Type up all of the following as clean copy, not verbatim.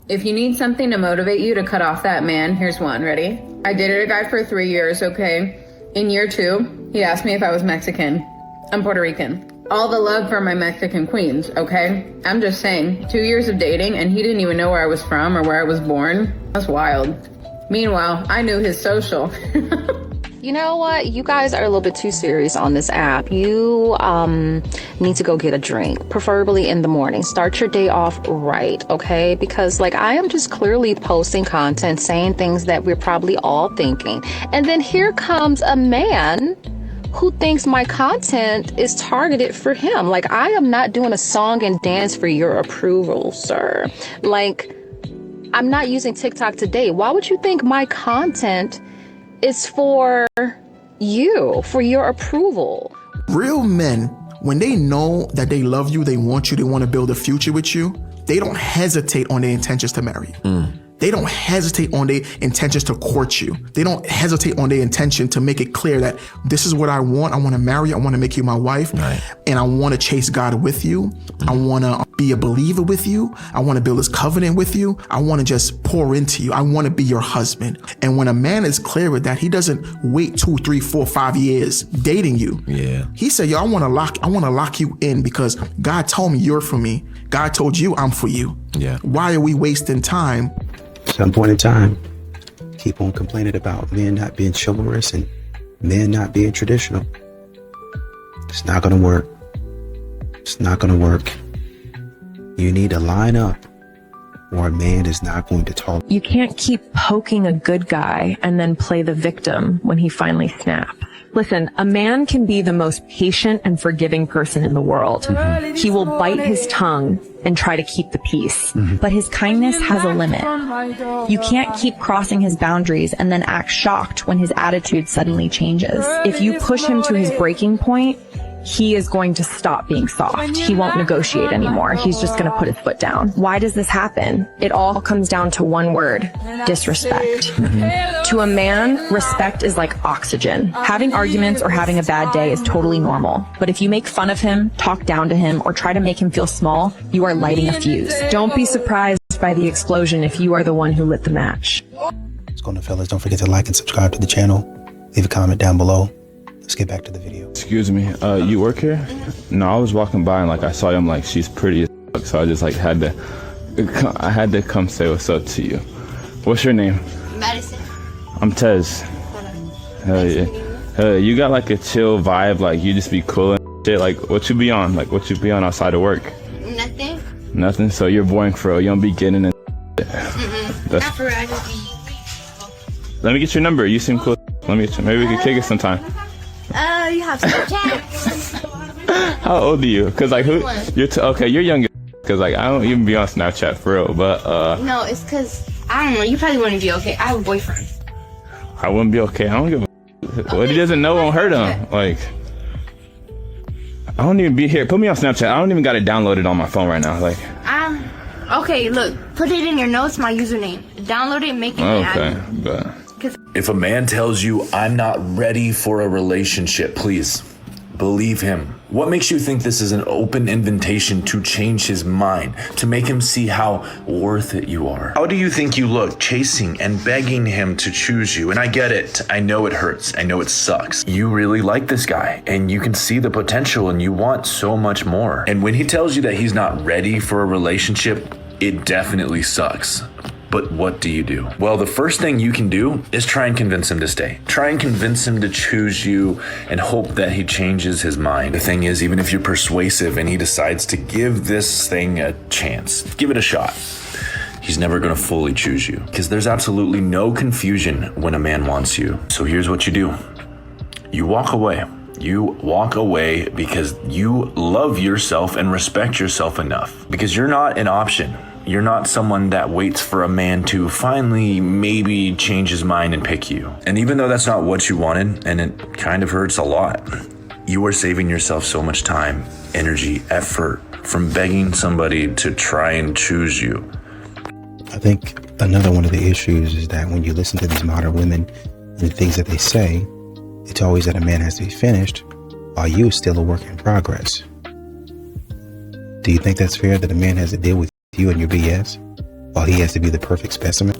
If you need something to motivate you to cut off that man, here's one. Ready? I dated a guy for 3 years, okay? In year 2, he asked me if I was Mexican. I'm Puerto Rican. All the love for my Mexican queens, okay? I'm just saying, 2 years of dating and he didn't even know where I was from or where I was born. That's wild. Meanwhile, I knew his social. You know what? You guys are a little bit too serious on this app. You need to go get a drink, preferably in the morning. Start your day off right, okay? Because like I am just clearly posting content, saying things that we're probably all thinking. And then here comes a man who thinks my content is targeted for him. Like I am not doing a song and dance for your approval, sir. Like I'm not using TikTok today. Why would you think my content is for you, for your approval? Real men, when they know that they love you, they want you, they want to build a future with you, they don't hesitate on their intentions to marry you. They don't hesitate on their intentions to court you. They don't hesitate on their intention to make it clear that this is what I want. I want to marry you. I want to make you my wife. Right. And I want to chase God with you. I want to be a believer with you. I want to build this covenant with you. I want to just pour into you. I want to be your husband. And when a man is clear with that, he doesn't wait 2, 3, 4, 5 years dating you. Yeah. He said, yo, I want to lock you in because God told me you're for me. God told you I'm for you. Yeah. Why are we wasting time? At some point in time, keep on complaining about men not being chivalrous and men not being traditional. It's not going to work. It's not going to work. You need to line up or a man is not going to tolerate. You can't keep poking a good guy and then play the victim when he finally snaps. Listen, a man can be the most patient and forgiving person in the world. He will bite his tongue and try to keep the peace. But his kindness has a limit. You can't keep crossing his boundaries and then act shocked when his attitude suddenly changes. If you push him to his breaking point, he is going to stop being soft. He won't negotiate anymore. He's just going to put his foot down. Why does this happen? It all comes down to one word: disrespect. To a man, respect is like oxygen. Having arguments or having a bad day is totally normal. But if you make fun of him, talk down to him, or try to make him feel small, you are lighting a fuse. Don't be surprised by the explosion if you are the one who lit the match. What's going on, fellas? Don't forget to like and subscribe to the channel. Leave a comment down below. Let's get back to the video. Excuse me, you work here? No, I was walking by and like I saw you. I'm like, she's pretty as fuck, so I just like had to come say what's up to you. What's your name? Madison. I'm Tez. Hell yeah. You got like a chill vibe, like you just be cool and shit. Like what you be on? Like what you be on outside of work? Nothing. Nothing. So you're boring for real. You don't be getting in. Not for real. I just be. Let me get your number. You seem cool. Let me get you. Maybe we could kick it sometime. You have Snapchat. How old are you? Cause like who? You're okay. You're younger. Cause like I don't even be on Snapchat for real. But no, it's cause I don't know. You probably wouldn't be okay. I have a boyfriend. I wouldn't be okay. I don't give a. What he doesn't know won't hurt him. Like I don't even be here. Put me on Snapchat. I don't even got it downloaded on my phone right now. Like. Okay. Look, put it in your notes. My username. Download it. Make it. Okay. But. If a man tells you, I'm not ready for a relationship, please believe him. What makes you think this is an open invitation to change his mind, to make him see how worth it you are? How do you think you look chasing and begging him to choose you? And I get it. I know it hurts. I know it sucks. You really like this guy and you can see the potential and you want so much more. And when he tells you that he's not ready for a relationship, it definitely sucks. But what do you do? Well, the first thing you can do is try and convince him to stay. Try and convince him to choose you and hope that he changes his mind. The thing is, even if you're persuasive and he decides to give this thing a chance, give it a shot, he's never gonna fully choose you because there's absolutely no confusion when a man wants you. So here's what you do. You walk away. You walk away because you love yourself and respect yourself enough because you're not an option. You're not someone that waits for a man to finally maybe change his mind and pick you. And even though that's not what you wanted, and it kind of hurts a lot, you are saving yourself so much time, energy, effort from begging somebody to try and choose you. I think another one of the issues is that when you listen to these modern women and the things that they say, it's always that a man has to be finished while you are still a work in progress. Do you think that's fair that a man has to deal with you and your BS? while he has to be the perfect specimen?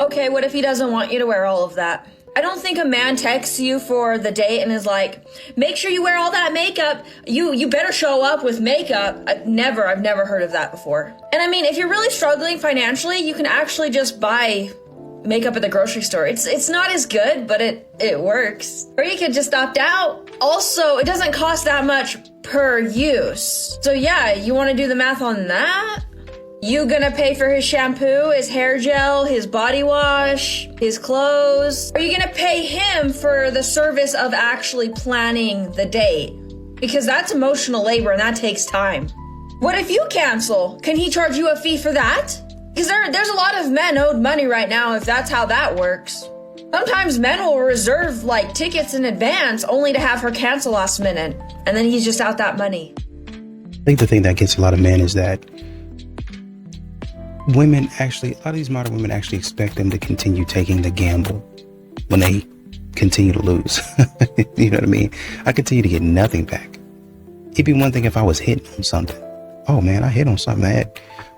Okay, what if he doesn't want you to wear all of that? I don't think a man texts you for the date and is like, make sure you wear all that makeup. You better show up with makeup. I've never heard of that before. And I mean, if you're really struggling financially, you can actually just buy makeup at the grocery store. It's not as good, but it works. Or you could just opt out. Also, it doesn't cost that much per use. So yeah, you want to do the math on that? You gonna pay for his shampoo, his hair gel, his body wash, his clothes? Are you gonna pay him for the service of actually planning the date? Because that's emotional labor and that takes time. What if you cancel? Can he charge you a fee for that? Because there's a lot of men owed money right now if that's how that works. Sometimes men will reserve like tickets in advance only to have her cancel last minute. And then he's just out that money. I think the thing that gets a lot of men is that a lot of these modern women actually expect them to continue taking the gamble when they continue to lose. You know what I mean? I continue to get nothing back. It'd be one thing if I was hitting on something. Oh man, I hit on something.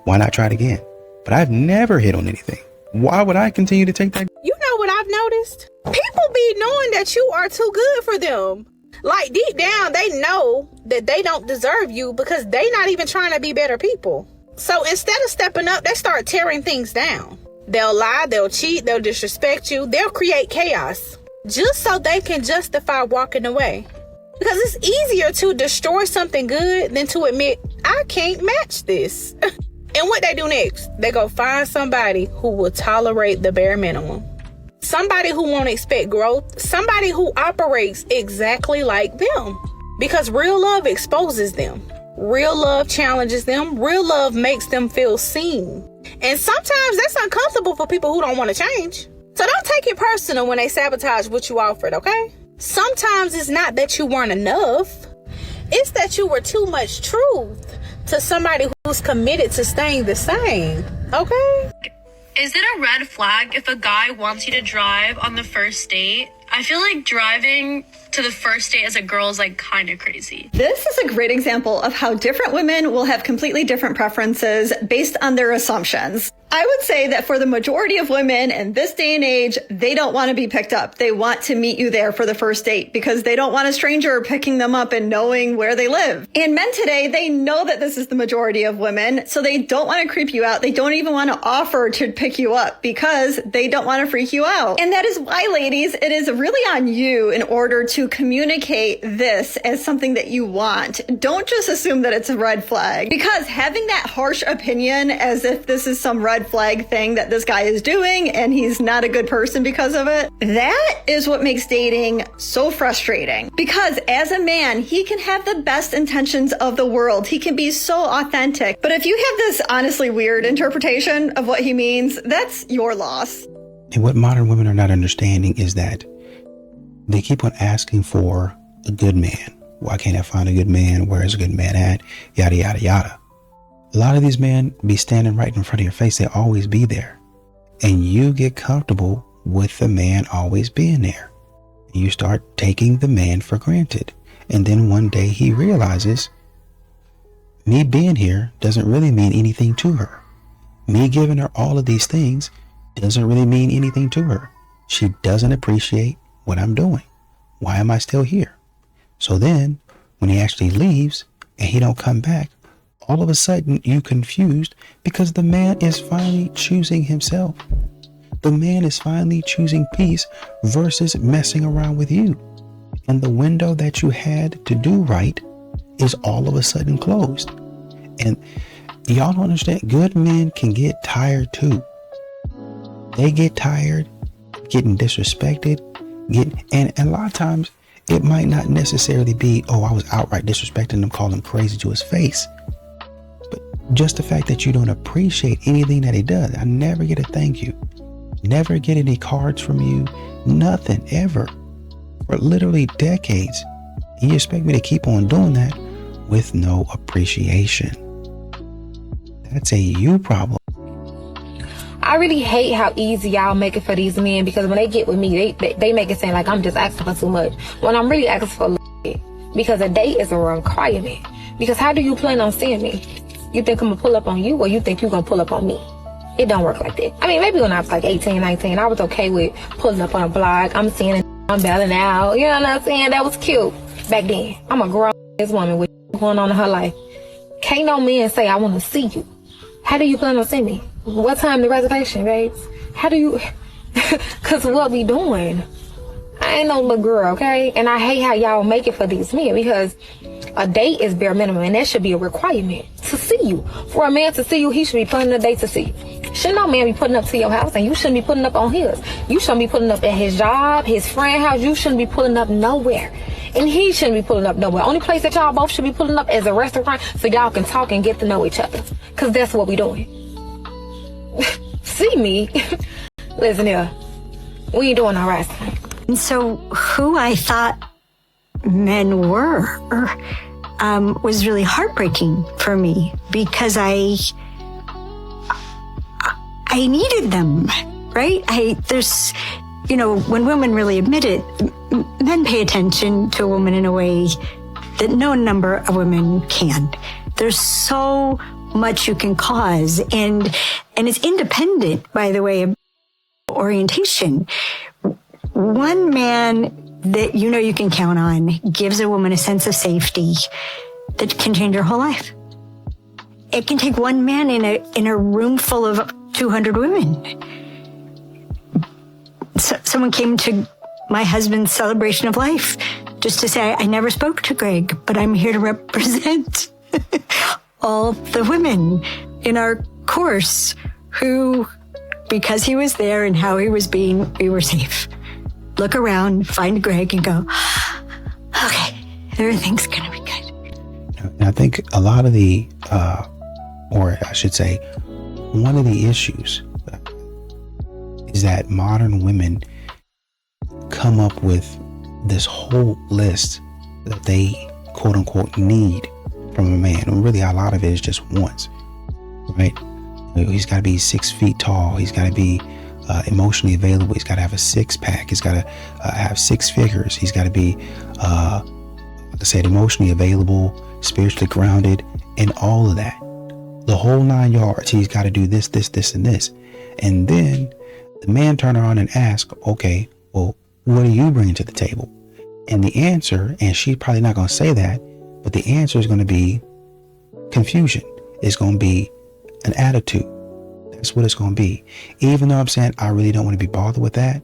Why not try it again? But I've never hit on anything. Why would I continue to take that? You know what I've noticed? People be knowing that you are too good for them. Like deep down, they know that they don't deserve you because they not even trying to be better people. So instead of stepping up, they start tearing things down. They'll lie, they'll cheat, they'll disrespect you, they'll create chaos just so they can justify walking away. Because it's easier to destroy something good than to admit, I can't match this. And what they do next? They go find somebody who will tolerate the bare minimum. Somebody who won't expect growth. Somebody who operates exactly like them. Because real love exposes them. Real love challenges them. Real love makes them feel seen. And sometimes that's uncomfortable for people who don't want to change. So don't take it personal when they sabotage what you offered, okay? Sometimes it's not that you weren't enough. It's that you were too much truth to somebody who's committed to staying the same, okay? Is it a red flag if a guy wants you to drive on the first date? I feel like driving to the first date as a girl is like kind of crazy. This is a great example of how different women will have completely different preferences based on their assumptions. I would say that for the majority of women in this day and age, they don't want to be picked up. They want to meet you there for the first date because they don't want a stranger picking them up and knowing where they live. And men today, they know that this is the majority of women, so they don't want to creep you out. They don't even want to offer to pick you up because they don't want to freak you out. And that is why, ladies, it is really on you in order to communicate this as something that you want. Don't just assume that it's a red flag, because having that harsh opinion as if this is some red flag thing that this guy is doing and he's not a good person because of it, that is what makes dating so frustrating. Because as a man, he can have the best intentions of the world. He can be so authentic. But if you have this honestly weird interpretation of what he means, that's your loss. And what modern women are not understanding is that they keep on asking for a good man. Why can't I find a good man? Where is a good man at? Yada, yada, yada. A lot of these men be standing right in front of your face. They always be there. And you get comfortable with the man always being there. You start taking the man for granted. And then one day he realizes, me being here doesn't really mean anything to her. Me giving her all of these things doesn't really mean anything to her. She doesn't appreciate what I'm doing. Why am I still here? So then when he actually leaves and he don't come back, all of a sudden you confused because the man is finally choosing himself. The man is finally choosing peace versus messing around with you. And the window that you had to do right is all of a sudden closed. And y'all don't understand, good men can get tired too. They get tired getting disrespected, and a lot of times it might not necessarily be, oh, I was outright disrespecting him, calling him crazy to his face. But just the fact that you don't appreciate anything that he does. I never get a thank you. Never get any cards from you. Nothing ever. For literally decades. And you expect me to keep on doing that with no appreciation. That's a you problem. I really hate how easy y'all make it for these men, because when they get with me, they make it seem like I'm just asking for too much, when I'm really asking for a little bit, because a date is a requirement. Because how do you plan on seeing me? You think I'm gonna pull up on you, or you think you're gonna pull up on me? It don't work like that. I mean, maybe when I was like 18, 19, I was okay with pulling up on a block. I'm seeing it, I'm bailing out. You know what I'm saying? That was cute back then. I'm a grown woman with going on in her life. Can't no man say I want to see you. How do you plan on seeing me? What time the reservation, babes? How do you... Because what we doing? I ain't no little girl, okay? And I hate how y'all make it for these men, because a date is bare minimum, and that should be a requirement to see you. For a man to see you, he should be planning a date to see you. Should no man be putting up to your house, and you shouldn't be putting up on his. You shouldn't be putting up at his job, his friend house. You shouldn't be pulling up nowhere. And he shouldn't be pulling up nowhere. Only place that y'all both should be pulling up is a restaurant, so y'all can talk and get to know each other. Because that's what we doing. See me? Listen here. We ain't doing no wrestling. And so who I thought men were was really heartbreaking for me, because I needed them, right? There's, you know, when women really admit it, men pay attention to a woman in a way that no number of women can. There's so much you can cause, and it's independent, by the way, of orientation. One man that you know you can count on gives a woman a sense of safety that can change her whole life. It can take one man in a room full of 200 women. Someone came to my husband's celebration of life just to say, I never spoke to Greg, but I'm here to represent all the women in our course who, because he was there and how he was being, we were safe. Look around, find Greg, and go, okay, everything's gonna be good. And I think a lot of the, or I should say, one of the issues is that modern women come up with this whole list that they quote unquote need from a man. And really a lot of it is just wants, right? He's got to be 6 feet tall. He's got to be emotionally available. He's got to have a six pack. He's got to have 6 figures. He's got to be, like I said, emotionally available, spiritually grounded, and all of that. The whole 9 yards. He's got to do this, this, this, and this. And then the man turn around and ask, okay, well, what are you bringing to the table? And the answer, and she's probably not going to say that, but the answer is going to be confusion. It's going to be an attitude. That's what it's going to be. Even though I'm saying I really don't want to be bothered with that.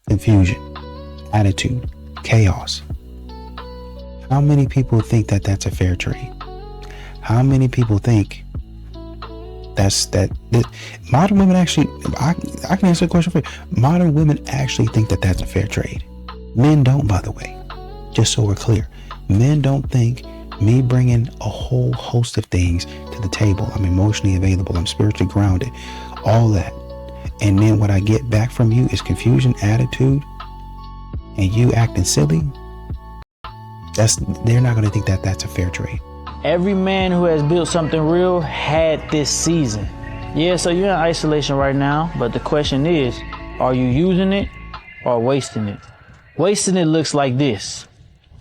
Confusion, attitude, chaos. How many people think that that's a fair trade? How many people think that modern women actually, I can answer the question for you. Modern women actually think that that's a fair trade. Men don't, by the way, just so we're clear. Men don't think me bringing a whole host of things to the table. I'm emotionally available. I'm spiritually grounded. All that. And then what I get back from you is confusion, attitude, and you acting silly. They're not going to think that that's a fair trade. Every man who has built something real had this season. Yeah, so you're in isolation right now, but the question is, are you using it or wasting it? Wasting it looks like this.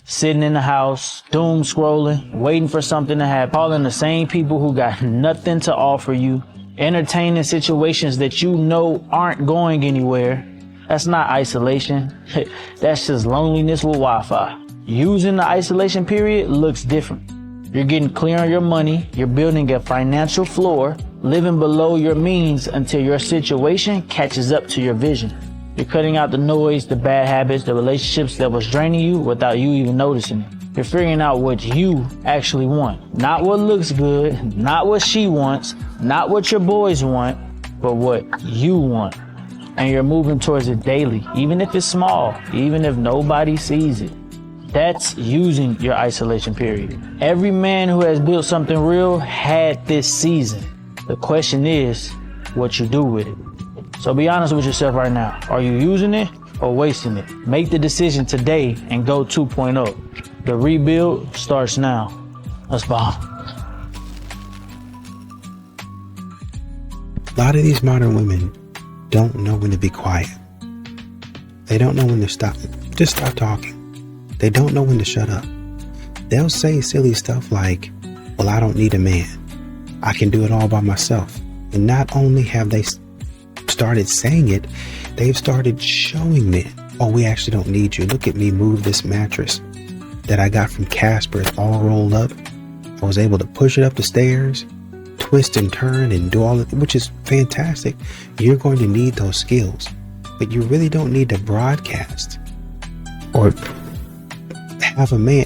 Sitting in the house, doom scrolling, waiting for something to happen, calling the same people who got nothing to offer you, entertaining situations that you know aren't going anywhere. That's not isolation. That's just loneliness with Wi-Fi. Using the isolation period looks different. You're getting clear on your money. You're building a financial floor, living below your means until your situation catches up to your vision. You're cutting out the noise, the bad habits, the relationships that was draining you without you even noticing it. You're figuring out what you actually want. Not what looks good, not what she wants, not what your boys want, but what you want. And you're moving towards it daily, even if it's small, even if nobody sees it. That's using your isolation period. Every man who has built something real had this season. The question is what you do with it. So be honest with yourself right now. Are you using it or wasting it? Make the decision today and go 2.0. The rebuild starts now. Let's bomb. A lot of these modern women don't know when to be quiet. They don't know when to stop. Just stop talking. They don't know when to shut up. They'll say silly stuff like, well, I don't need a man. I can do it all by myself. And not only have they started saying it, they've started showing men, oh, we actually don't need you. Look at me move this mattress that I got from Casper. It's all rolled up. I was able to push it up the stairs, twist and turn and do all of it, which is fantastic. You're going to need those skills, but you really don't need to broadcast or have a man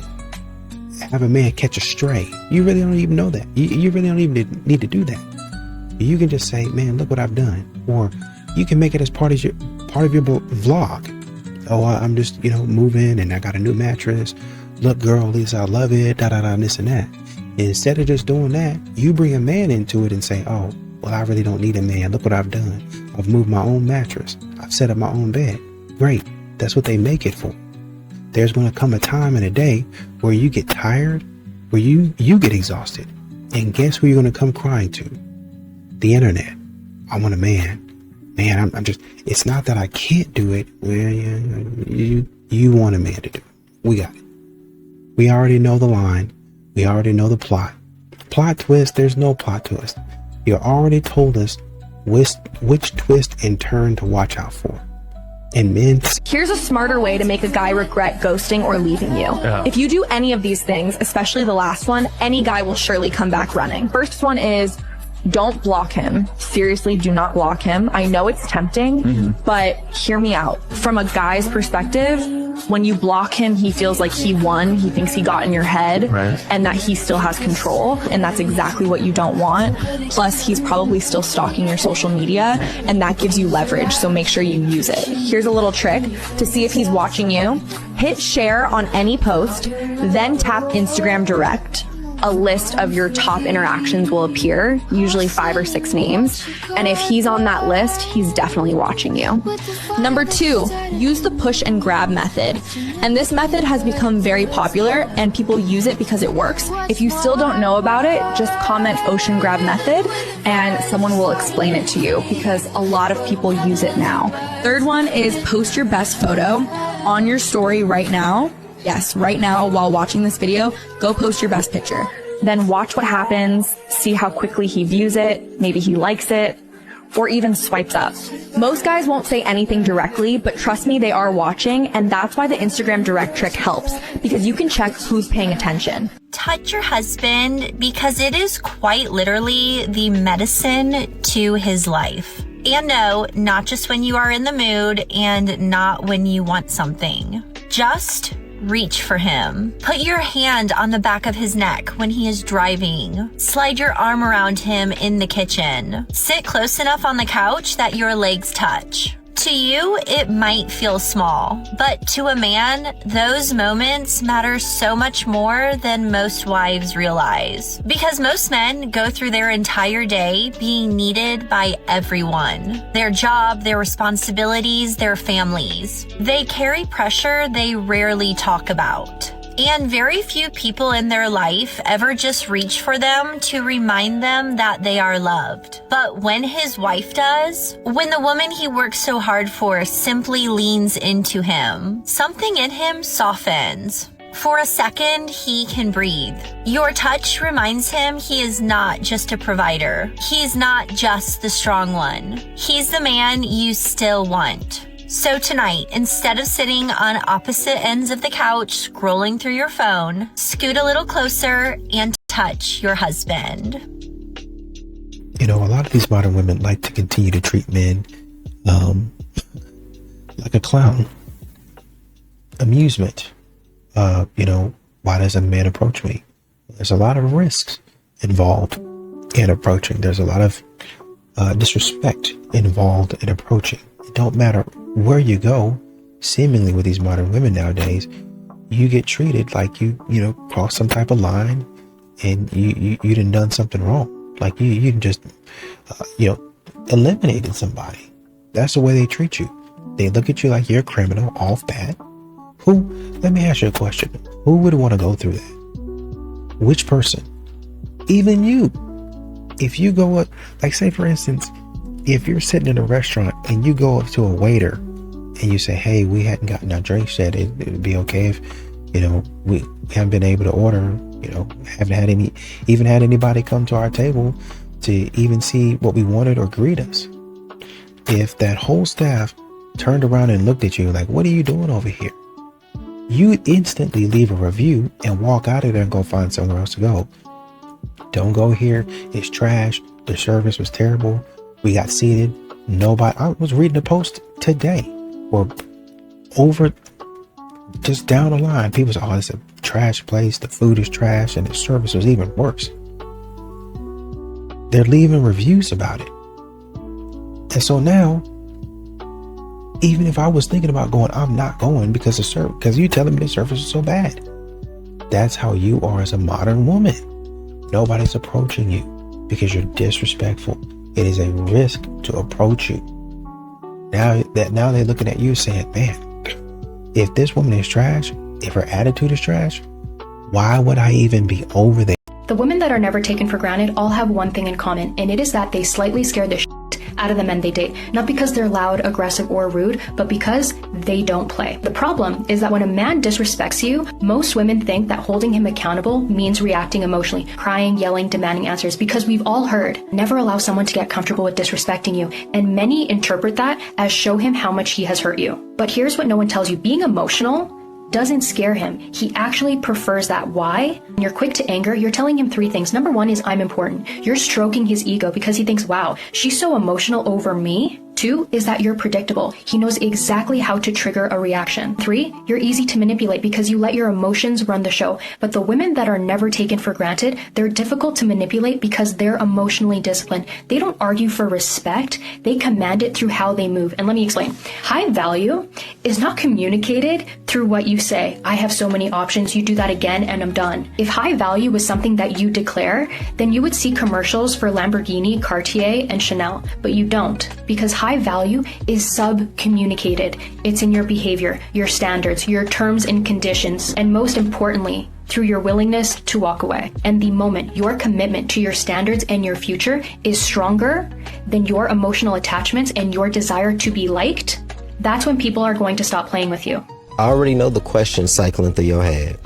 catch a stray. You really don't even know that. You really don't even need to do that. You can just say, man, look what I've done. Or you can make it as part of your vlog. Oh, I'm just, moving and I got a new mattress. Look, girl, at least I love it, and this and that. And instead of just doing that, you bring a man into it and say, oh, well, I really don't need a man. Look what I've done. I've moved my own mattress. I've set up my own bed. Great. That's what they make it for. There's going to come a time and a day where you get tired, where you get exhausted. And guess who you're going to come crying to? The internet. I want a man. Man, I'm just, it's not that I can't do it. Well, yeah, you want a man to do it. We got it. We already know the line. We already know the plot. Plot twist, there's no plot twist. You already told us which twist and turn to watch out for. And men... Here's a smarter way to make a guy regret ghosting or leaving you. Yeah. If you do any of these things, especially the last one, any guy will surely come back running. First one is, don't block him. Seriously, do not block him. I know it's tempting, but hear me out. From a guy's perspective, when you block him, he feels like he won. He thinks he got in your head, and that he still has control, and that's exactly what you don't want. Plus, he's probably still stalking your social media, and that gives you leverage, so make sure you use it. Here's a little trick to see if he's watching you. Hit share on any post, then tap Instagram Direct. A list of your top interactions will appear, usually 5 or 6 names. And if he's on that list, he's definitely watching you. Number 2, use the push and grab method. And this method has become very popular and people use it because it works. If you still don't know about it, just comment ocean grab method and someone will explain it to you because a lot of people use it now. Third one is post your best photo on your story right now. Yes, right now, while watching this video, go post your best picture. Then watch what happens, see how quickly he views it, maybe he likes it, or even swipes up. Most guys won't say anything directly, but trust me, they are watching, and that's why the Instagram Direct trick helps, because you can check who's paying attention. Touch your husband because it is quite literally the medicine to his life. And no, not just when you are in the mood and not when you want something. Just reach for him. Put your hand on the back of his neck when he is driving. Slide your arm around him in the kitchen. Sit close enough on the couch that your legs touch. To you, it might feel small, but to a man, those moments matter so much more than most wives realize. Because most men go through their entire day being needed by everyone. Their job, their responsibilities, their families. They carry pressure they rarely talk about. And very few people in their life ever just reach for them to remind them that they are loved. But when his wife does, when the woman he works so hard for simply leans into him, something in him softens. For a second, he can breathe. Your touch reminds him he is not just a provider. He's not just the strong one. He's the man you still want. So tonight, instead of sitting on opposite ends of the couch, scrolling through your phone, scoot a little closer and touch your husband. You know, a lot of these modern women like to continue to treat men like a clown. Amusement. You know, why does a man approach me? There's a lot of risks involved in approaching. There's a lot of disrespect involved in approaching. It don't matter where you go, seemingly with these modern women nowadays, you get treated like you crossed some type of line and you done something wrong. Like you just, eliminated somebody. That's the way they treat you. They look at you like you're a criminal off bat. Let me ask you a question. Who would want to go through that? Which person? Even you. If you go up, like say for instance, if you're sitting in a restaurant and you go up to a waiter and you say, hey, we hadn't gotten our drinks yet. It would be okay if, we haven't been able to order, haven't had anybody come to our table to even see what we wanted or greet us. If that whole staff turned around and looked at you like, what are you doing over here? You instantly leave a review and walk out of there and go find somewhere else to go. Don't go here. It's trash. The service was terrible. We got seated. Nobody. I was reading a post today or over just down the line. People say, oh, it's a trash place. The food is trash and the service was even worse. They're leaving reviews about it. And so now, even if I was thinking about going, I'm not going because you telling me the service is so bad. That's how you are as a modern woman. Nobody's approaching you because you're disrespectful. It is a risk to approach you. Now they're looking at you saying, man, if this woman is trash, if her attitude is trash, why would I even be over there? The women that are never taken for granted all have one thing in common, and it is that they slightly scare the shit out of the men they date. Not because they're loud, aggressive, or rude, but because they don't play. The problem is that when a man disrespects you, most women think that holding him accountable means reacting emotionally, crying, yelling, demanding answers, because we've all heard, never allow someone to get comfortable with disrespecting you. And many interpret that as show him how much he has hurt you. But here's what no one tells you. Being emotional doesn't scare him. He actually prefers that. Why? When you're quick to anger, you're telling him three things. Number one is, I'm important. You're stroking his ego because he thinks, wow, she's so emotional over me. Two is that you're predictable. He knows exactly how to trigger a reaction. Three, you're easy to manipulate because you let your emotions run the show. But the women that are never taken for granted, they're difficult to manipulate because they're emotionally disciplined. They don't argue for respect. They command it through how they move. And let me explain. High value is not communicated through what you say. I have so many options. You do that again and I'm done. If high value was something that you declare, then you would see commercials for Lamborghini, Cartier, and Chanel. But you don't, because high value is sub-communicated. It's in your behavior, your standards, your terms and conditions, and most importantly, through your willingness to walk away. And the moment your commitment to your standards and your future is stronger than your emotional attachments and your desire to be liked, that's when people are going to stop playing with you. I already know the question cycling through your head.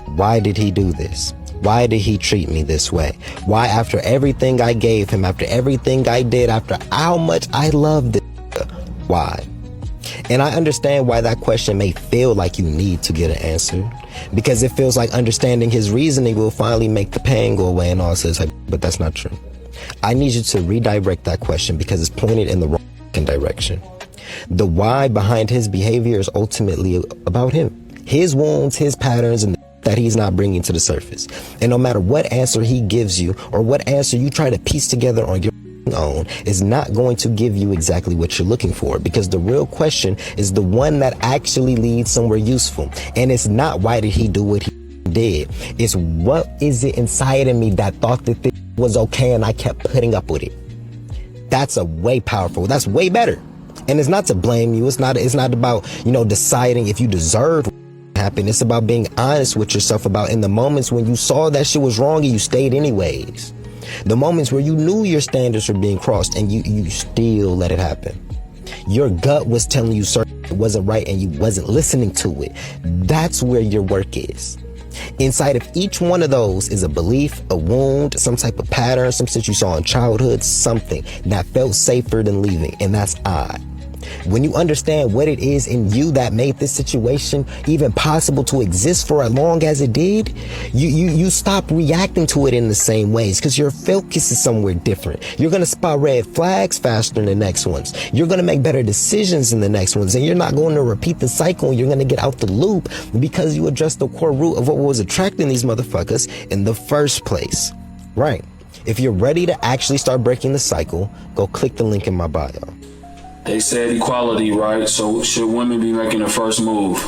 Why did he do this? Why did he treat me this way? Why, after everything I gave him, after everything I did, after how much I loved it, why? And I understand why that question may feel like you need to get an answer, because it feels like understanding his reasoning will finally make the pain go away and all this, but that's not true. I need you to redirect that question because it's pointed in the wrong direction. The why behind his behavior is ultimately about him, his wounds, his patterns, and that he's not bringing to the surface. And no matter what answer he gives you or what answer you try to piece together on your own is not going to give you exactly what you're looking for, because the real question is the one that actually leads somewhere useful. And it's not why did he do what he did. It's what is it inside of me that thought that this was okay and I kept putting up with it. That's a way powerful. That's way better. And it's not to blame you. It's not about, deciding if you deserve happen. It's about being honest with yourself about in the moments when you saw that shit was wrong and you stayed anyways. The moments where you knew your standards were being crossed and you still let it happen. Your gut was telling you certain it wasn't right and you wasn't listening to it. That's where your work is. Inside of each one of those is a belief, a wound, some type of pattern, some shit you saw in childhood, something that felt safer than leaving, and that's I. When you understand what it is in you that made this situation even possible to exist for as long as it did, you stop reacting to it in the same ways because your focus is somewhere different. You're going to spot red flags faster in the next ones. You're going to make better decisions in the next ones, and you're not going to repeat the cycle. You're going to get out the loop because you addressed the core root of what was attracting these motherfuckers in the first place. Right. If you're ready to actually start breaking the cycle, go click the link in my bio. They said equality, right? So should women be making the first move?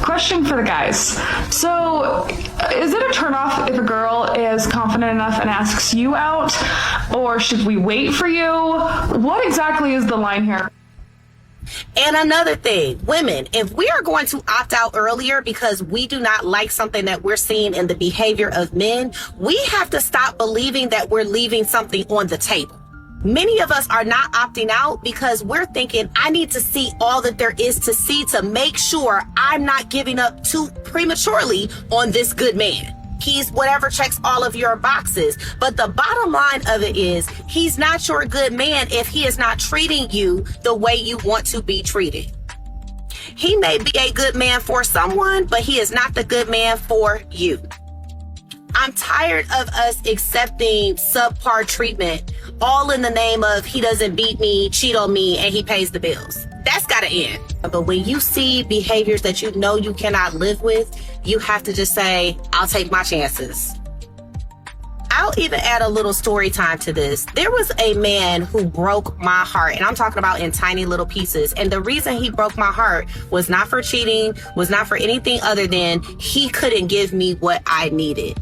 Question for the guys. So, is it a turnoff if a girl is confident enough and asks you out? Or should we wait for you? What exactly is the line here? And another thing, women, if we are going to opt out earlier because we do not like something that we're seeing in the behavior of men, we have to stop believing that we're leaving something on the table. Many of us are not opting out because we're thinking, I need to see all that there is to see to make sure I'm not giving up too prematurely on this good man. He's whatever checks all of your boxes. But the bottom line of it is he's not your good man if he is not treating you the way you want to be treated. He may be a good man for someone, but he is not the good man for you. I'm tired of us accepting subpar treatment, all in the name of he doesn't beat me, cheat on me, and he pays the bills. That's gotta end. But when you see behaviors that you know you cannot live with, you have to just say, I'll take my chances. I'll even add a little story time to this. There was a man who broke my heart, and I'm talking about in tiny little pieces. And the reason he broke my heart was not for cheating, was not for anything other than he couldn't give me what I needed.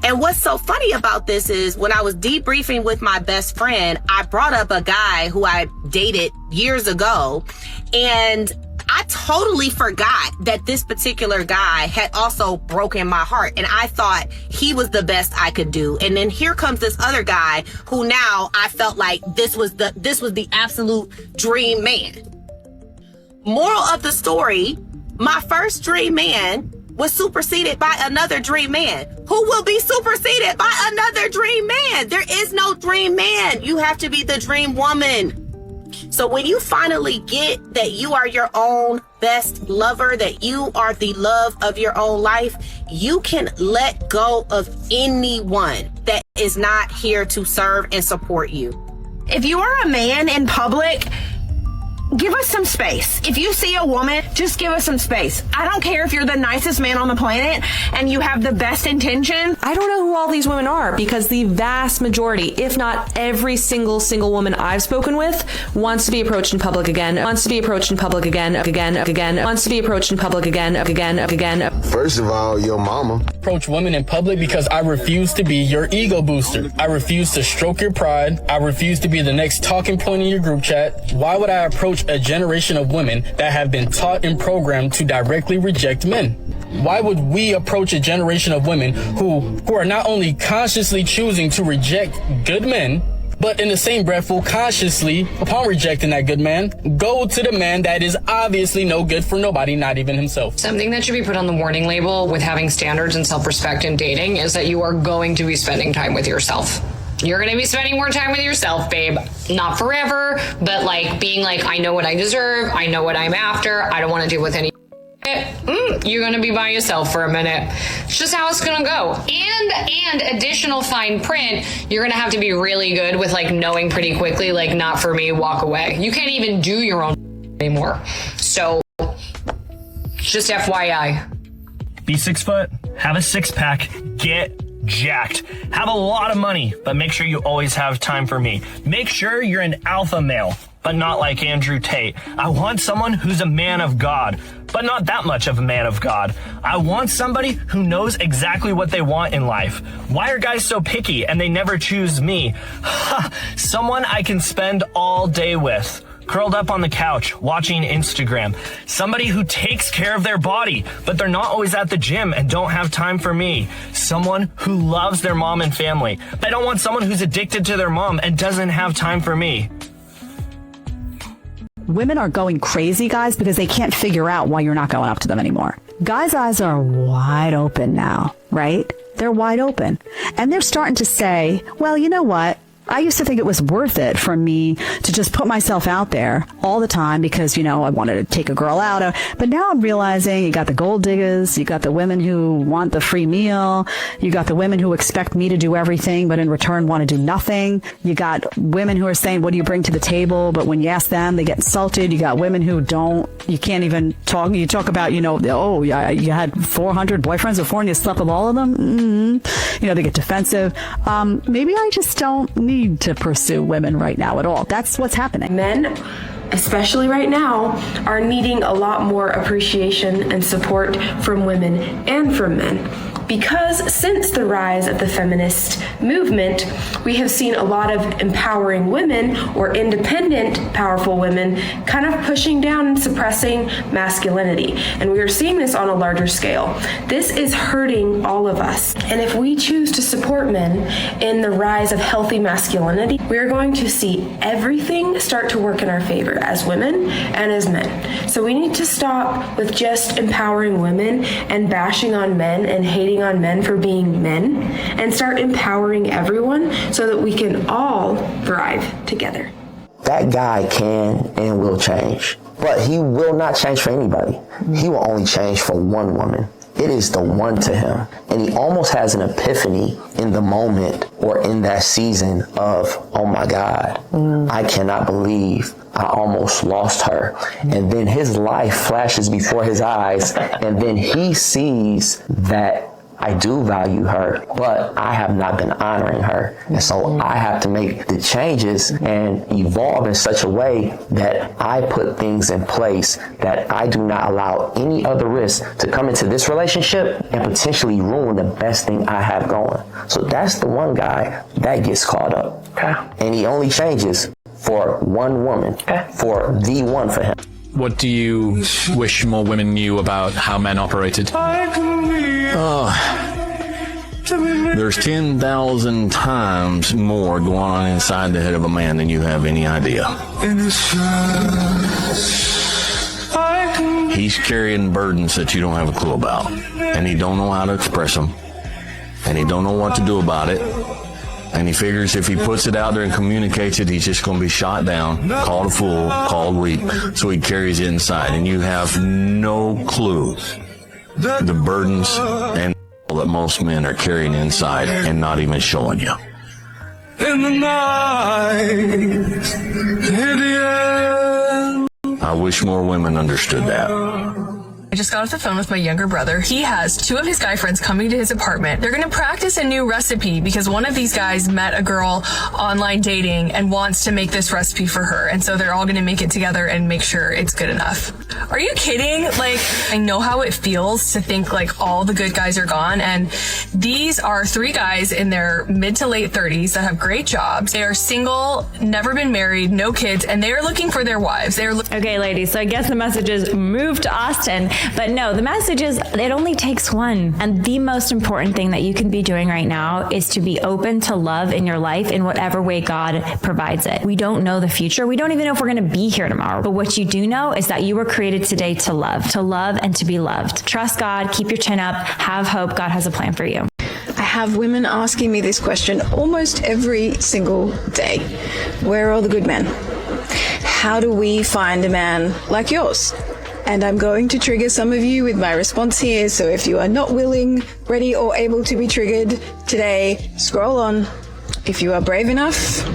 And what's so funny about this is when I was debriefing with my best friend, I brought up a guy who I dated years ago, and I totally forgot that this particular guy had also broken my heart, and I thought he was the best I could do. And then here comes this other guy who now I felt like this was the absolute dream man. Moral of the story, my first dream man was superseded by another dream man who will be superseded by another dream man. There is no dream man. You have to be the dream woman. So when you finally get that you are your own best lover, that you are the love of your own life, you can let go of anyone that is not here to serve and support you. If you are a man in public, give us some space. If you see a woman, just give us some space. I don't care if you're the nicest man on the planet and you have the best intentions. I don't know who all these women are because the vast majority, if not every single woman I've spoken with, wants to be approached in public again, wants to be approached in public again, wants to be approached in public again. First of all, your mama. Approach women in public because I refuse to be your ego booster. I refuse to stroke your pride. I refuse to be the next talking point in your group chat. Why would I approach a generation of women that have been taught and programmed to directly reject men? Why would we approach a generation of women who are not only consciously choosing to reject good men, but in the same breath will consciously, upon rejecting that good man, go to the man that is obviously no good for nobody, not even himself. Something that should be put on the warning label with having standards and self-respect in dating is that you are going to be spending time with yourself. You're going to be spending more time with yourself, babe. Not forever, but like being like, I know what I deserve. I know what I'm after. I don't want to deal with any you're going to be by yourself for a minute. It's just how it's going to go. And additional fine print, you're going to have to be really good with like knowing pretty quickly, like not for me, walk away. You can't even do your own anymore. So just FYI. Be 6 foot, have a six pack, get jacked. Have a lot of money, but make sure you always have time for me. Make sure you're an alpha male, but not like Andrew Tate. I want someone who's a man of God, but not that much of a man of God. I want somebody who knows exactly what they want in life. Why are guys so picky and they never choose me? Someone I can spend all day with, curled up on the couch, watching Instagram. Somebody who takes care of their body, but they're not always at the gym and don't have time for me. Someone who loves their mom and family. I don't want someone who's addicted to their mom and doesn't have time for me. Women are going crazy, guys, because they can't figure out why you're not going up to them anymore. Guys' eyes are wide open now, right? They're wide open. And they're starting to say, well, you know what? I used to think it was worth it for me to just put myself out there all the time because, I wanted to take a girl out. But now I'm realizing you got the gold diggers, you got the women who want the free meal, you got the women who expect me to do everything but in return want to do nothing. You got women who are saying, what do you bring to the table? But when you ask them, they get insulted. You got women who don't. You can't even talk. You talk about, oh, yeah, you had 400 boyfriends before and you slept with all of them. Mm-hmm. They get defensive. Maybe I just don't need to pursue women right now at all. That's what's happening. Men, especially right now, are needing a lot more appreciation and support from women and from men. Because since the rise of the feminist movement, we have seen a lot of empowering women or independent, powerful women kind of pushing down and suppressing masculinity. And we are seeing this on a larger scale. This is hurting all of us. And if we choose to support men in the rise of healthy masculinity, we are going to see everything start to work in our favor as women and as men. So we need to stop with just empowering women and bashing on men and hating on men for being men and start empowering everyone so that we can all thrive together. That guy can and will change, but he will not change for anybody. He will only change for one woman. It is the one to him. And he almost has an epiphany in the moment or in that season of, oh my God, I cannot believe I almost lost her. And then his life flashes before his eyes, and then he sees that I do value her, but I have not been honoring her. And so I have to make the changes and evolve in such a way that I put things in place that I do not allow any other risk to come into this relationship and potentially ruin the best thing I have going. So that's the one guy that gets caught up. And he only changes for one woman, for the one for him. What do you wish more women knew about how men operated? There's 10,000 times more going on inside the head of a man than you have any idea. He's carrying burdens that you don't have a clue about, and he don't know how to express them, and he don't know what to do about it. And he figures if he puts it out there and communicates it, he's just going to be shot down, called a fool, called weak. So he carries it inside, and you have no clue the burdens and that most men are carrying inside and not even showing you. In the night, in the end. I wish more women understood that. I just got off the phone with my younger brother. He has 2 of his guy friends coming to his apartment. They're going to practice a new recipe because one of these guys met a girl online dating and wants to make this recipe for her. And so they're all going to make it together and make sure it's good enough. Are you kidding? Like, I know how it feels to think like all the good guys are gone. And these are 3 guys in their mid to late 30s that have great jobs. They are single, never been married, no kids, and they are looking for their wives. Okay, ladies, so I guess the message is move to Austin. But no, the message is it only takes one. And the most important thing that you can be doing right now is to be open to love in your life in whatever way God provides it. We don't know the future. We don't even know if we're going to be here tomorrow. But what you do know is that you were created today to love and to be loved. Trust God, keep your chin up, have hope. God has a plan for you. I have women asking me this question almost every single day. Where are all the good men? How do we find a man like yours? And I'm going to trigger some of you with my response here. So if you are not willing, ready, or able to be triggered today, scroll on. If you are brave enough,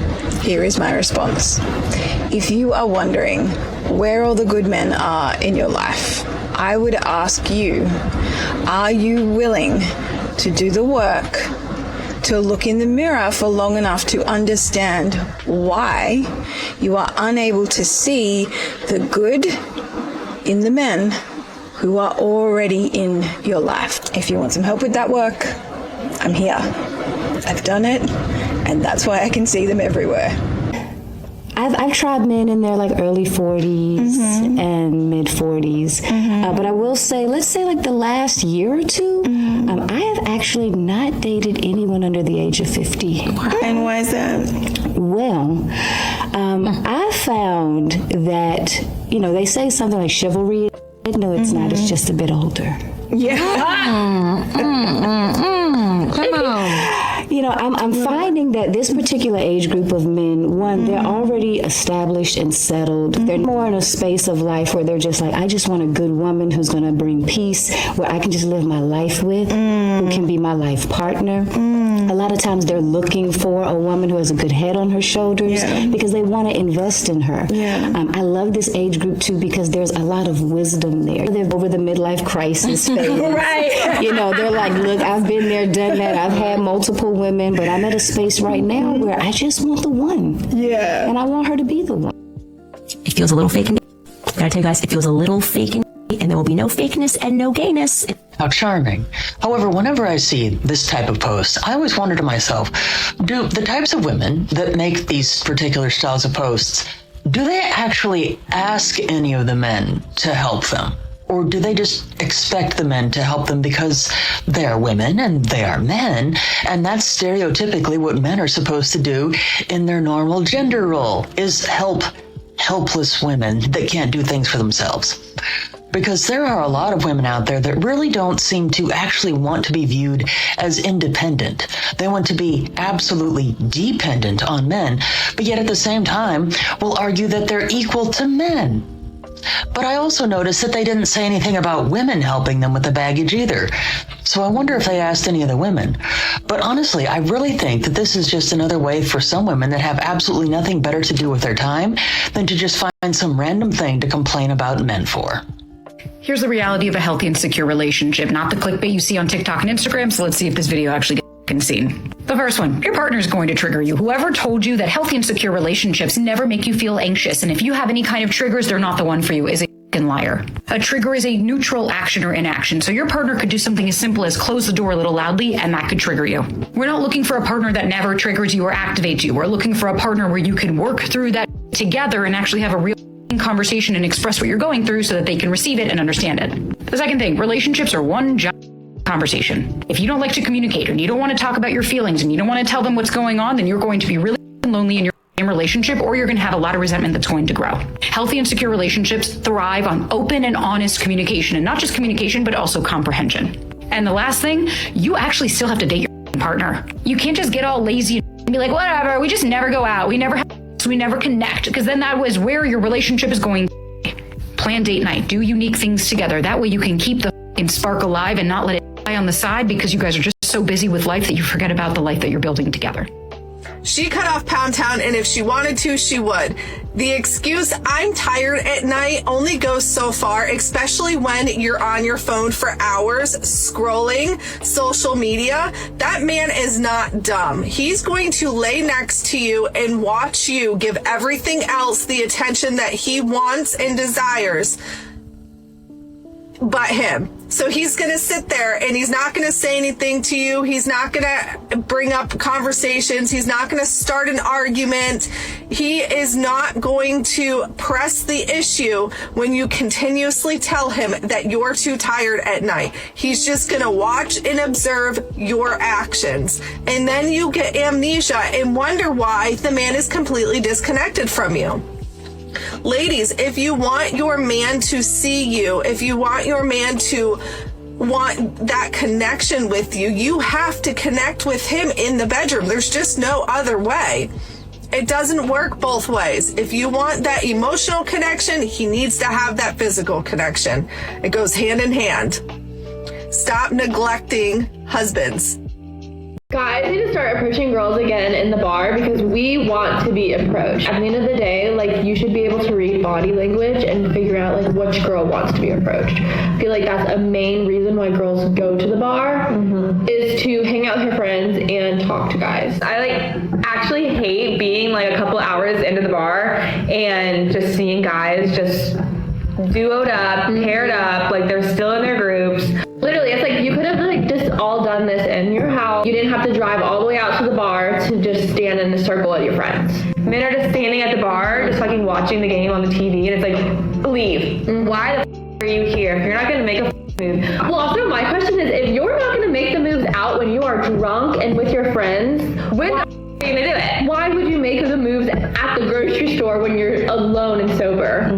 here is my response. If you are wondering where all the good men are in your life, I would ask you, are you willing to do the work to look in the mirror for long enough to understand why you are unable to see the good in the men who are already in your life? If you want some help with that work, I'm here. I've done it, and that's why I can see them everywhere. I've tried men in their like early 40s and mid 40s, but I will say, let's say like the last year or two, I have actually not dated anyone under the age of 50. And why is that? Well, I found that, they say something like chivalry. No, it's not. It's just a bit older. Yeah. Come on. you know, I'm finding that this particular age group of men, one, they're already established and settled. They're more in a space of life where they're just like, I just want a good woman who's going to bring peace, where I can just live my life with, who can be my life partner. A lot of times they're looking for a woman who has a good head on her shoulders because they want to invest in her. I love this age group too because there's a lot of wisdom there. They're over the midlife crisis phase. Right. You know, they're like, look, I've been there, done that. I've had multiple women, but I'm at a space right now where I just want the one. Yeah. And I want her to be the one. It feels a little fake. Gotta tell you guys, it feels a little fake, and there will be no fakeness and no gayness. How charming. However, whenever I see this type of post, I always wonder to myself, do the types of women that make these particular styles of posts, do they actually ask any of the men to help them? Or do they just expect the men to help them because they are women and they are men, and that's stereotypically what men are supposed to do in their normal gender role, is help helpless women that can't do things for themselves. Because there are a lot of women out there that really don't seem to actually want to be viewed as independent. They want to be absolutely dependent on men, but yet at the same time will argue that they're equal to men. But I also noticed that they didn't say anything about women helping them with the baggage either. So I wonder if they asked any of the women. But honestly, I really think that this is just another way for some women that have absolutely nothing better to do with their time than to just find some random thing to complain about men for. Here's the reality of a healthy and secure relationship, not the clickbait you see on TikTok and Instagram. So let's see if this video actually gets seen. The first one, your partner is going to trigger you. Whoever told you that healthy and secure relationships never make you feel anxious, and if you have any kind of triggers, they're not the one for you, is a liar. A trigger is a neutral action or inaction. So your partner could do something as simple as close the door a little loudly, and that could trigger you. We're not looking for a partner that never triggers you or activates you. We're looking for a partner where you can work through that together and actually have a real conversation and express what you're going through so that they can receive it and understand it. The second thing, relationships are one conversation. If you don't like to communicate and you don't want to talk about your feelings and you don't want to tell them what's going on, then you're going to be really lonely in your relationship, or you're going to have a lot of resentment that's going to grow. Healthy and secure relationships thrive on open and honest communication, and not just communication, but also comprehension. And the last thing, you actually still have to date your partner. You can't just get all lazy and be like, whatever, we just never go out. We never connect, because then that was where your relationship is going. Plan date night, do unique things together. That way you can keep the spark alive and not let it die on the side because you guys are just so busy with life that you forget about the life that you're building together. She cut off Pound Town, and if she wanted to, she would. The excuse, I'm tired at night, only goes so far, especially when you're on your phone for hours scrolling social media. That man is not dumb. He's going to lay next to you and watch you give everything else the attention that he wants and desires but him. So he's going to sit there and he's not going to say anything to you. He's not going to bring up conversations. He's not going to start an argument. He is not going to press the issue when you continuously tell him that you're too tired at night. He's just going to watch and observe your actions. And then you get amnesia and wonder why the man is completely disconnected from you. Ladies, if you want your man to see you, if you want your man to want that connection with you, you have to connect with him in the bedroom. There's just no other way. It doesn't work both ways. If you want that emotional connection, he needs to have that physical connection. It goes hand in hand. Stop neglecting husbands. Guys need to start approaching girls again in the bar because we want to be approached. At the end of the day, like, you should be able to read body language and figure out like which girl wants to be approached. I feel like that's a main reason why girls go to the bar is to hang out with her friends and talk to guys. I like actually hate being like a couple hours into the bar and just seeing guys just duoed up, paired up, like they're still in their groups. Literally, it's like you could have like just all done this in your house. You didn't have to drive all the way out to the bar to just stand in a circle with your friends. Men are just standing at the bar, just fucking watching the game on the TV, and it's like, leave. Why the are you here if you're not gonna make a move? Well, also my question is, if you're not gonna make the moves out when you are drunk and with your friends, when are you gonna do it? Why would you make the moves at the grocery store when you're alone and sober?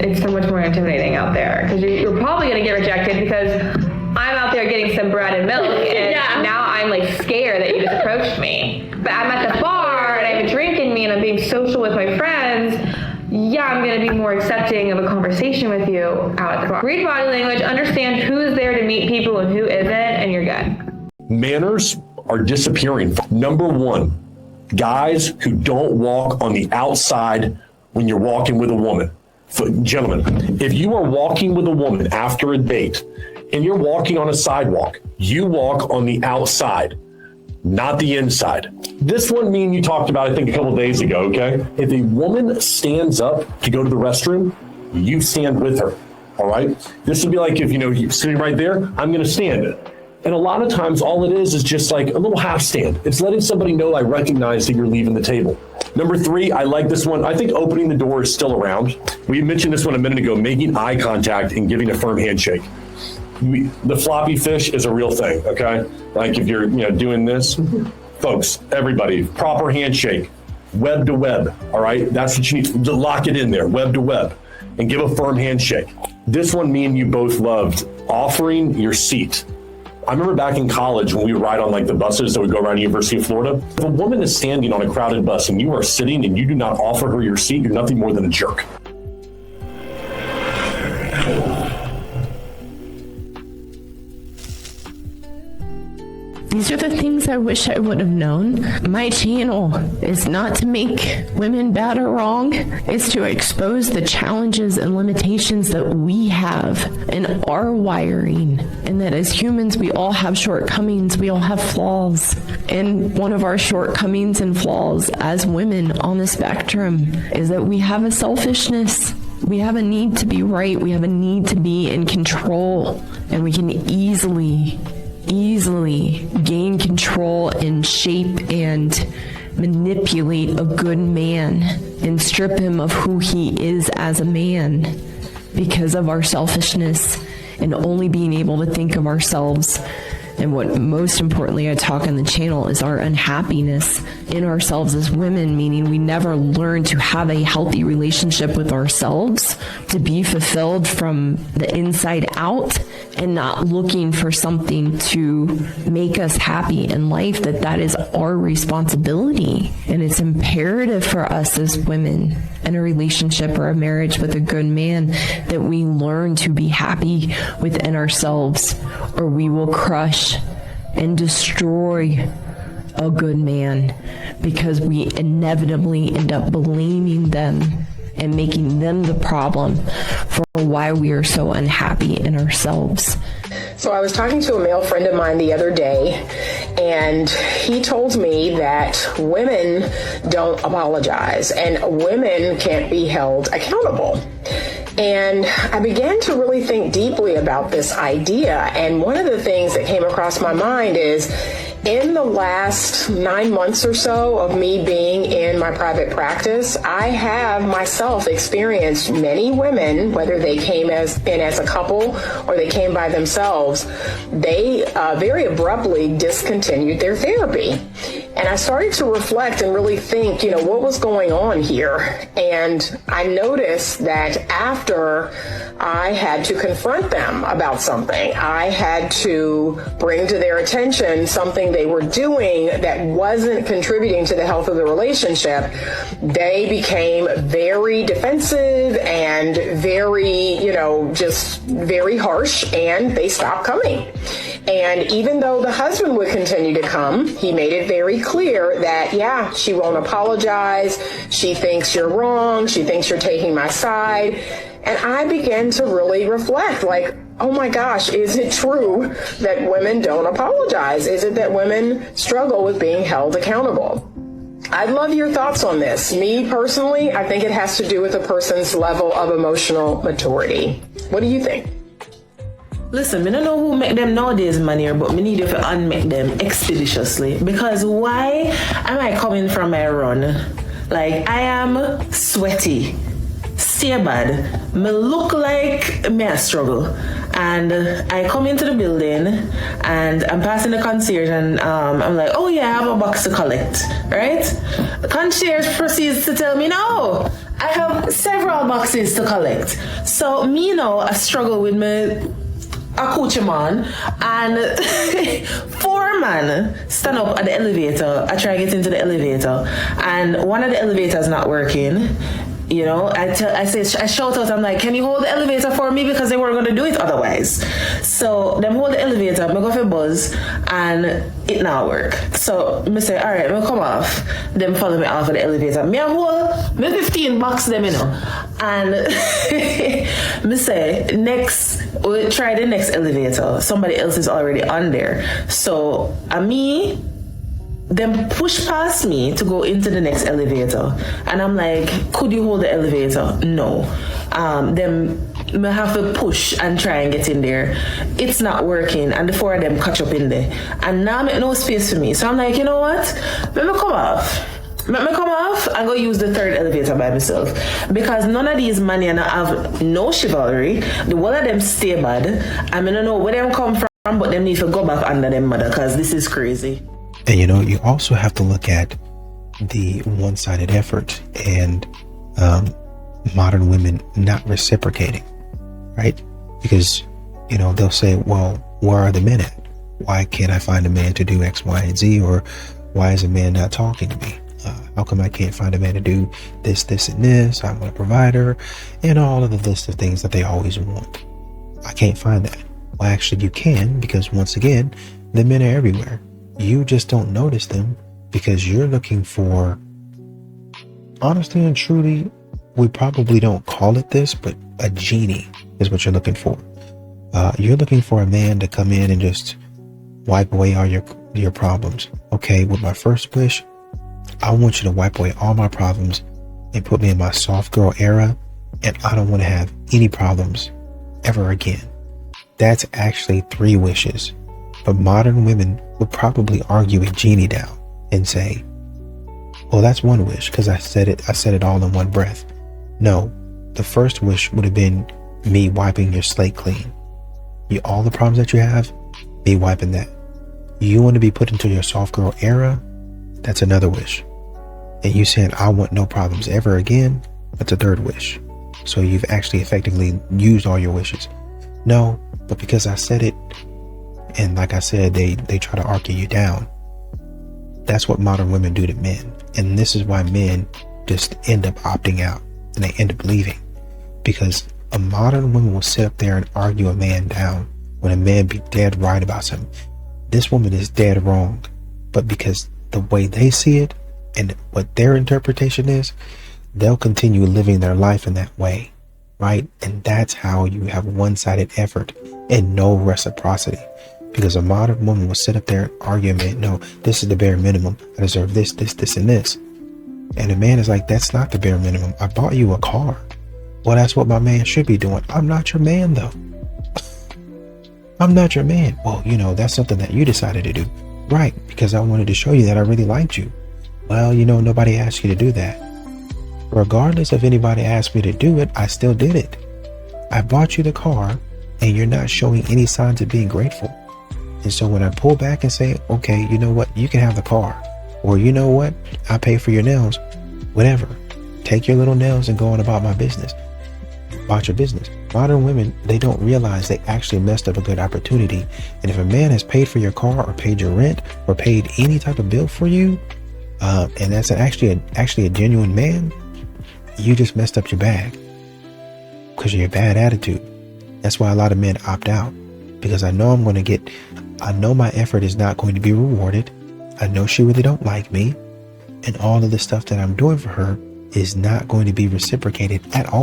It's so much more intimidating out there because you're probably gonna get rejected because I'm out there getting some bread and milk, and now I'm like scared that you just approached me. But I'm at the bar and I have a drink in me and I'm being social with my friends. Yeah, I'm going to be more accepting of a conversation with you out at the bar. Read body language, understand who's there to meet people and who isn't, and you're good. Manners are disappearing. Number one, guys who don't walk on the outside when you're walking with a woman. Gentlemen, if you are walking with a woman after a date and you're walking on a sidewalk, you walk on the outside, not the inside. This one me and you talked about, I think, a couple of days ago, okay? If a woman stands up to go to the restroom, you stand with her, all right? This would be like if, you're sitting right there, I'm going to stand. And a lot of times all it is just like a little half stand. It's letting somebody know I recognize that you're leaving the table. Number three, I like this one. I think opening the door is still around. We mentioned this one a minute ago, making eye contact and giving a firm handshake. The floppy fish is a real thing, okay? Like if you're doing this, folks, everybody, proper handshake, web to web, all right? That's what you need to lock it in there, web to web, and give a firm handshake. This one, me and you both loved, offering your seat. I remember back in college when we would ride on like the buses that would go around the University of Florida. If a woman is standing on a crowded bus and you are sitting and you do not offer her your seat, you're nothing more than a jerk. These are the things I wish I would have known. My channel is not to make women bad or wrong. It's to expose the challenges and limitations that we have in our wiring. And that as humans, we all have shortcomings. We all have flaws. And one of our shortcomings and flaws as women on the spectrum is that we have a selfishness. We have a need to be right. We have a need to be in control. And we can easily gain control and shape and manipulate a good man and strip him of who he is as a man because of our selfishness and only being able to think of ourselves. And what most importantly I talk on the channel is our unhappiness in ourselves as women, meaning we never learn to have a healthy relationship with ourselves, to be fulfilled from the inside out and not looking for something to make us happy in life, that is our responsibility. And it's imperative for us as women in a relationship or a marriage with a good man that we learn to be happy within ourselves, or we will crush and destroy a good man because we inevitably end up blaming them and making them the problem for why we are so unhappy in ourselves. So I was talking to a male friend of mine the other day, and he told me that women don't apologize and women can't be held accountable. And I began to really think deeply about this idea. And one of the things that came across my mind is, in the last 9 months or so of me being in my private practice, I have myself experienced many women, whether they came in as a couple or they came by themselves, they very abruptly discontinued their therapy. And I started to reflect and really think, what was going on here? And I noticed that after I had to confront them about something, I had to bring to their attention something they were doing that wasn't contributing to the health of the relationship, they became very defensive and very, just very harsh, and they stopped coming. And even though the husband would continue to come, he made it very clear that, she won't apologize. She thinks you're wrong. She thinks you're taking my side. And I began to really reflect, like, oh my gosh, is it true that women don't apologize? Is it that women struggle with being held accountable? I'd love your thoughts on this. Me personally, I think it has to do with a person's level of emotional maturity. What do you think? Listen, I don't know who make them nowadays, Manier, but me need you to unmake them expeditiously. Because why am I coming from my run? Like, I am sweaty, stay bad, me look like me a struggle. And I come into the building and I'm passing the concierge and I'm like, oh yeah, I have a box to collect, right? The concierge proceeds to tell me, no, I have several boxes to collect. So me now, I struggle with my accoutrement, and 4 men stand up at the elevator. I try to get into the elevator, and one of the elevators not working. You know, I shout out, I'm like, can you hold the elevator for me? Because they weren't going to do it otherwise. So them hold the elevator, I go for buzz, and it not work. So I say, all right, I'll come off. Them follow me off of the elevator. Me hold me 15 bucks them, you know. And me say, we'll try the next elevator. Somebody else is already on there. So them push past me to go into the next elevator, and I'm like, could you hold the elevator? No. Them I have to push and try and get in there. It's not working, and the 4 of them catch up in there, and now make no space for me. So I'm like, you know what, let me come off and go use the 3rd elevator by myself, because none of these men have no chivalry. The one of them stay bad. I mean, I don't know where them come from, but them need to go back under them mother, because this is crazy. And you know, you also have to look at the one-sided effort and modern women not reciprocating, right? Because, you know, they'll say, well, where are the men at? Why can't I find a man to do X, Y, and Z? Or why is a man not talking to me? How come I can't find a man to do this, this, and this? I want a provider, and all of the list of things that they always want. I can't find that. Well, actually, you can, because once again, the men are everywhere. You just don't notice them because you're looking for, honestly and truly, we probably don't call it this, but a genie is what you're looking for. You're looking for a man to come in and just wipe away all your problems. Okay, with my first wish, I want you to wipe away all my problems and put me in my soft girl era, and I don't want to have any problems ever again. That's actually 3 wishes. But modern women would probably argue a genie down and say, well, that's 1 wish because I said it all in one breath. No, the first wish would have been me wiping your slate clean. All the problems that you have, me wiping that. You want to be put into your soft girl era? That's another wish. And you saying, I want no problems ever again? That's a 3rd wish. So you've actually effectively used all your wishes. No, but because I said it, and like I said, they try to argue you down. That's what modern women do to men. And this is why men just end up opting out and they end up leaving. Because a modern woman will sit up there and argue a man down when a man be dead right about something. This woman is dead wrong. But because the way they see it and what their interpretation is, they'll continue living their life in that way. Right? And that's how you have one-sided effort and no reciprocity. Because a modern woman will sit up there and argue, man, no, this is the bare minimum. I deserve this, this, this, and this. And a man is like, that's not the bare minimum. I bought you a car. Well, that's what my man should be doing. I'm not your man, though. I'm not your man. Well, you know, that's something that you decided to do. Right, because I wanted to show you that I really liked you. Well, you know, nobody asked you to do that. Regardless if anybody asked me to do it, I still did it. I bought you the car, and you're not showing any signs of being grateful. And so when I pull back and say, okay, you know what, you can have the car, or you know what, I pay for your nails, whatever, take your little nails and go on about my business, about your business. Modern women, they don't realize they actually messed up a good opportunity. And if a man has paid for your car or paid your rent or paid any type of bill for you, and that's actually a genuine man, you just messed up your bag because of your bad attitude. That's why a lot of men opt out, because I know I know my effort is not going to be rewarded. I know she really don't like me, and all of the stuff that I'm doing for her is not going to be reciprocated at all.